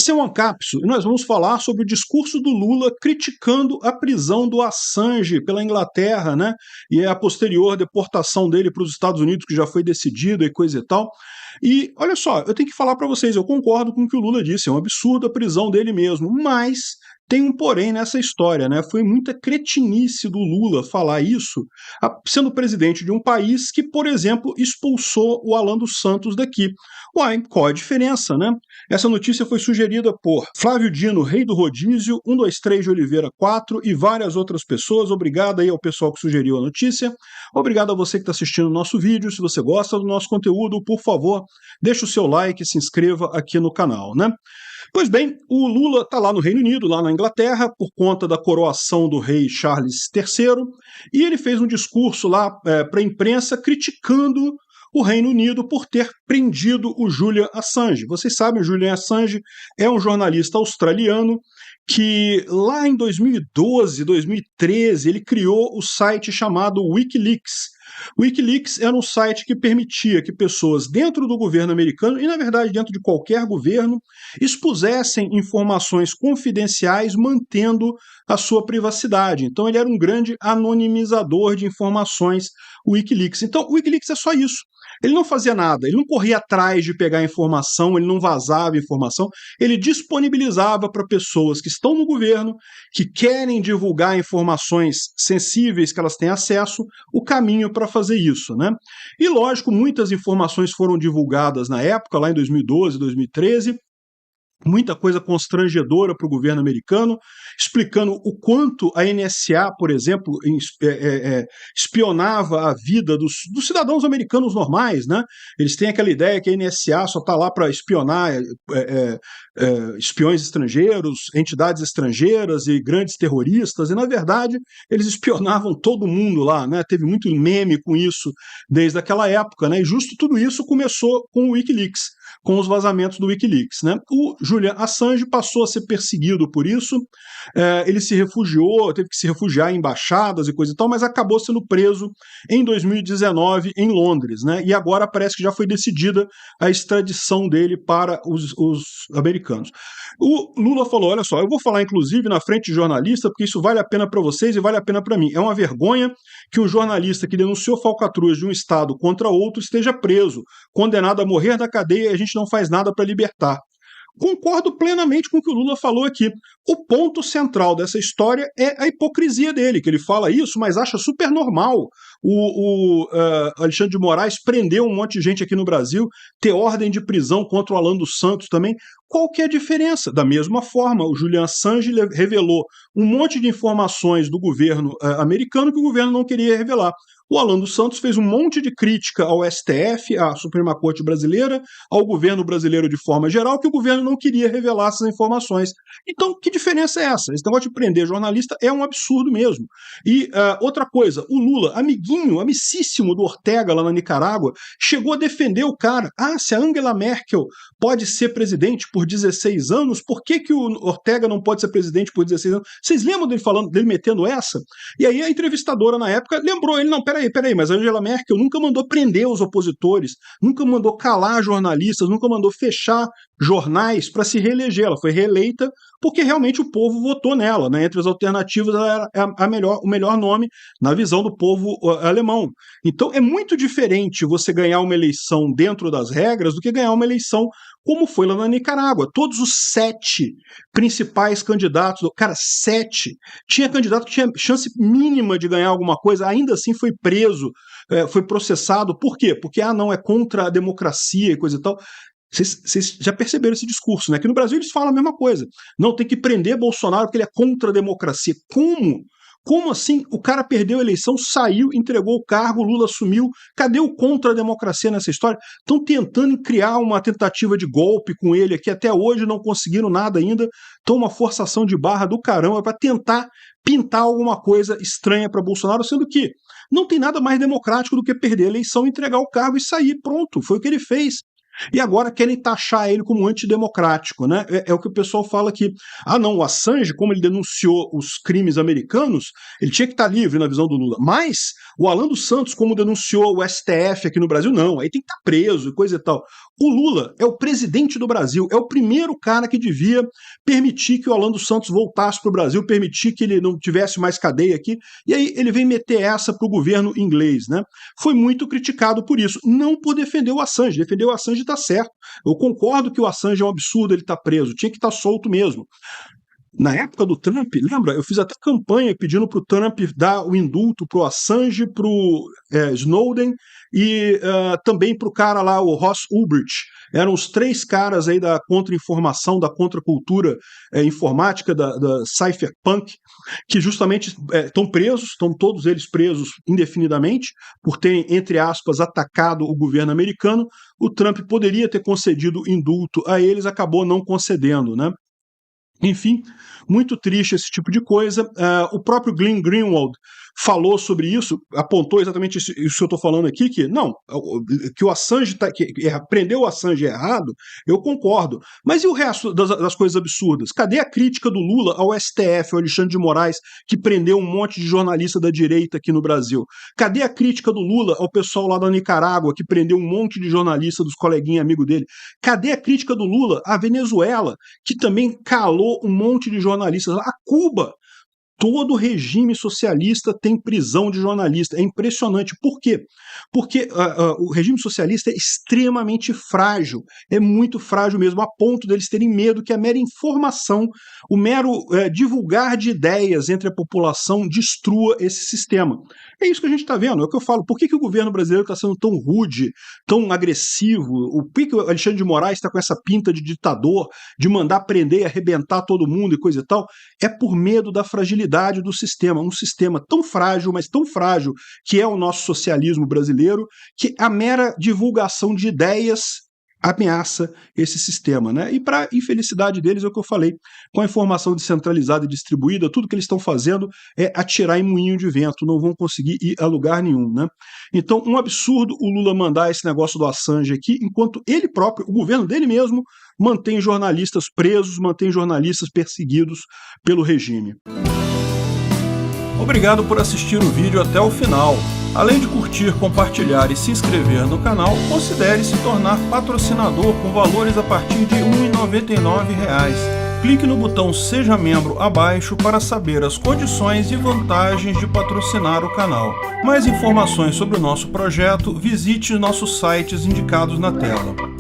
Esse é um Ancapso e nós vamos falar sobre o discurso do Lula criticando a prisão do Assange pela Inglaterra, né? E a posterior deportação dele para os Estados Unidos, que já foi decidida e coisa e tal. E olha só, eu tenho que falar para vocês, eu concordo com o que o Lula disse, é um absurdo a prisão dele mesmo, mas tem um porém nessa história, né? Foi muita cretinice do Lula falar isso, sendo presidente de um país que, por exemplo, expulsou o Alan dos Santos daqui. Uai, qual a diferença, né? Essa notícia foi sugerida por Flávio Dino, Rei do Rodízio, 123 de Oliveira 4 e várias outras pessoas. Obrigado aí ao pessoal que sugeriu a notícia. Obrigado a você que está assistindo o nosso vídeo. Se você gosta do nosso conteúdo, por favor, deixe o seu like e se inscreva aqui no canal, né? Pois bem, o Lula está lá no Reino Unido, lá na Inglaterra, por conta da coroação do rei Charles III, e ele fez um discurso lá para a imprensa criticando o Reino Unido por ter prendido o Julian Assange. Vocês sabem, o Julian Assange é um jornalista australiano que lá em 2012, 2013, ele criou o site chamado Wikileaks. O Wikileaks era um site que permitia que pessoas dentro do governo americano, e na verdade dentro de qualquer governo, expusessem informações confidenciais mantendo a sua privacidade. Então ele era um grande anonimizador de informações, o Wikileaks. Então o Wikileaks é só isso. Ele não fazia nada, ele não corria atrás de pegar informação, ele não vazava informação, ele disponibilizava para pessoas que estão no governo, que querem divulgar informações sensíveis que elas têm acesso, o caminho para fazer isso, né? E lógico, muitas informações foram divulgadas na época, lá em 2012, 2013, muita coisa constrangedora para o governo americano, explicando o quanto a NSA, por exemplo, espionava a vida dos cidadãos americanos normais, né? Eles têm aquela ideia que a NSA só está lá para espionar espiões estrangeiros, entidades estrangeiras e grandes terroristas, e na verdade eles espionavam todo mundo lá, né? Teve muito meme com isso desde aquela época, né? E justo tudo isso começou com o Wikileaks, com os vazamentos do Wikileaks, né? O Julian Assange passou a ser perseguido por isso, ele se refugiou, teve que se refugiar em embaixadas e coisa e tal, mas acabou sendo preso em 2019 em Londres, né? E agora parece que já foi decidida a extradição dele para os americanos. O Lula falou, olha só, eu vou falar inclusive na frente de jornalista, porque isso vale a pena para vocês e vale a pena para mim. É uma vergonha que um jornalista que denunciou falcatruas de um estado contra outro esteja preso, condenado a morrer na cadeia, e a gente não faz nada para libertar. Concordo plenamente com o que o Lula falou aqui. O ponto central dessa história é a hipocrisia dele, que ele fala isso, mas acha super normal o Alexandre de Moraes prendeu um monte de gente aqui no Brasil, ter ordem de prisão contra o Alan dos Santos também. Qual que é a diferença? Da mesma forma, o Julian Assange revelou um monte de informações do governo americano que o governo não queria revelar. O Alan dos Santos fez um monte de crítica ao STF, à Suprema Corte Brasileira, ao governo brasileiro de forma geral, que o governo não queria revelar essas informações. Então, que diferença é essa? Esse negócio de prender jornalista é um absurdo mesmo. E outra coisa, o Lula, amicíssimo do Ortega lá na Nicarágua, chegou a defender o cara. Ah, se a Angela Merkel pode ser presidente por 16 anos, por que o Ortega não pode ser presidente por 16 anos? Vocês lembram dele metendo essa? E aí a entrevistadora na época lembrou ele, não, peraí, mas a Angela Merkel nunca mandou prender os opositores, nunca mandou calar jornalistas, nunca mandou fechar jornais para se reeleger. Ela foi reeleita porque realmente o povo votou nela, né? Entre as alternativas, ela era o melhor nome na visão do povo alemão. Então é muito diferente você ganhar uma eleição dentro das regras do que ganhar uma eleição como foi lá na Nicarágua. Todos os 7 principais candidatos, cara, 7, tinha candidato que tinha chance mínima de ganhar alguma coisa, ainda assim foi preso, foi processado. Por quê? Porque, não, é contra a democracia e coisa e tal. Vocês já perceberam esse discurso, né? Que no Brasil eles falam a mesma coisa. Não, tem que prender Bolsonaro porque ele é contra a democracia. Como? Como assim? O cara perdeu a eleição, saiu, entregou o cargo, Lula assumiu. Cadê o contra a democracia nessa história? Estão tentando criar uma tentativa de golpe com ele aqui. Até hoje não conseguiram nada ainda. Estão uma forçação de barra do caramba para tentar pintar alguma coisa estranha para Bolsonaro, sendo que não tem nada mais democrático do que perder a eleição, entregar o cargo e sair. Pronto, foi o que ele fez. E agora querem taxar ele como antidemocrático, né? É o que o pessoal fala aqui. Não, o Assange, como ele denunciou os crimes americanos, ele tinha que estar livre na visão do Lula. Mas o Alan dos Santos, como denunciou o STF aqui no Brasil, não, aí tem que estar preso e coisa e tal. O Lula é o presidente do Brasil, é o primeiro cara que devia permitir que o Alan dos Santos voltasse para o Brasil, permitir que ele não tivesse mais cadeia aqui, e aí ele vem meter essa para o governo inglês, né? Foi muito criticado por isso, não por defender o Assange. Defender o Assange está certo. Eu concordo que o Assange é um absurdo ele estar preso, tinha que estar solto mesmo. Na época do Trump, lembra? Eu fiz até campanha pedindo para o Trump dar o indulto para o Assange, para o Snowden e também para o cara lá, o Ross Ulbricht. Eram os três caras aí da contra-informação, da contracultura informática, da cypherpunk, que justamente estão presos, estão todos eles presos indefinidamente, por terem, entre aspas, atacado o governo americano. O Trump poderia ter concedido indulto a eles, acabou não concedendo, né? Enfim, muito triste esse tipo de coisa. O próprio Glenn Greenwald falou sobre isso, apontou exatamente isso que eu estou falando aqui, que não, que o Assange prendeu o Assange errado, eu concordo. Mas e o resto das coisas absurdas? Cadê a crítica do Lula ao STF, ao Alexandre de Moraes, que prendeu um monte de jornalista da direita aqui no Brasil? Cadê a crítica do Lula ao pessoal lá da Nicarágua, que prendeu um monte de jornalista dos coleguinhas amigos dele? Cadê a crítica do Lula à Venezuela, que também calou um monte de jornalistas? A Cuba, todo regime socialista tem prisão de jornalista. É impressionante. Por quê? Porque o regime socialista é extremamente frágil. É muito frágil mesmo, a ponto deles terem medo que a mera informação, o mero divulgar de ideias entre a população destrua esse sistema. É isso que a gente está vendo. É o que eu falo. Por que o governo brasileiro está sendo tão rude, tão agressivo? Por que o Alexandre de Moraes está com essa pinta de ditador, de mandar prender e arrebentar todo mundo e coisa e tal? É por medo da fragilidade do sistema, um sistema tão frágil, mas tão frágil que é o nosso socialismo brasileiro, que a mera divulgação de ideias ameaça esse sistema, né? E para infelicidade deles, é o que eu falei, com a informação descentralizada e distribuída, tudo que eles estão fazendo é atirar em moinho de vento, não vão conseguir ir a lugar nenhum, né? Então, um absurdo o Lula mandar esse negócio do Assange aqui, enquanto ele próprio, o governo dele mesmo, mantém jornalistas presos, mantém jornalistas perseguidos pelo regime. Obrigado por assistir o vídeo até o final. Além de curtir, compartilhar e se inscrever no canal, considere se tornar patrocinador com valores a partir de R$ 1,99. Clique no botão Seja Membro abaixo para saber as condições e vantagens de patrocinar o canal. Mais informações sobre o nosso projeto, visite nossos sites indicados na tela.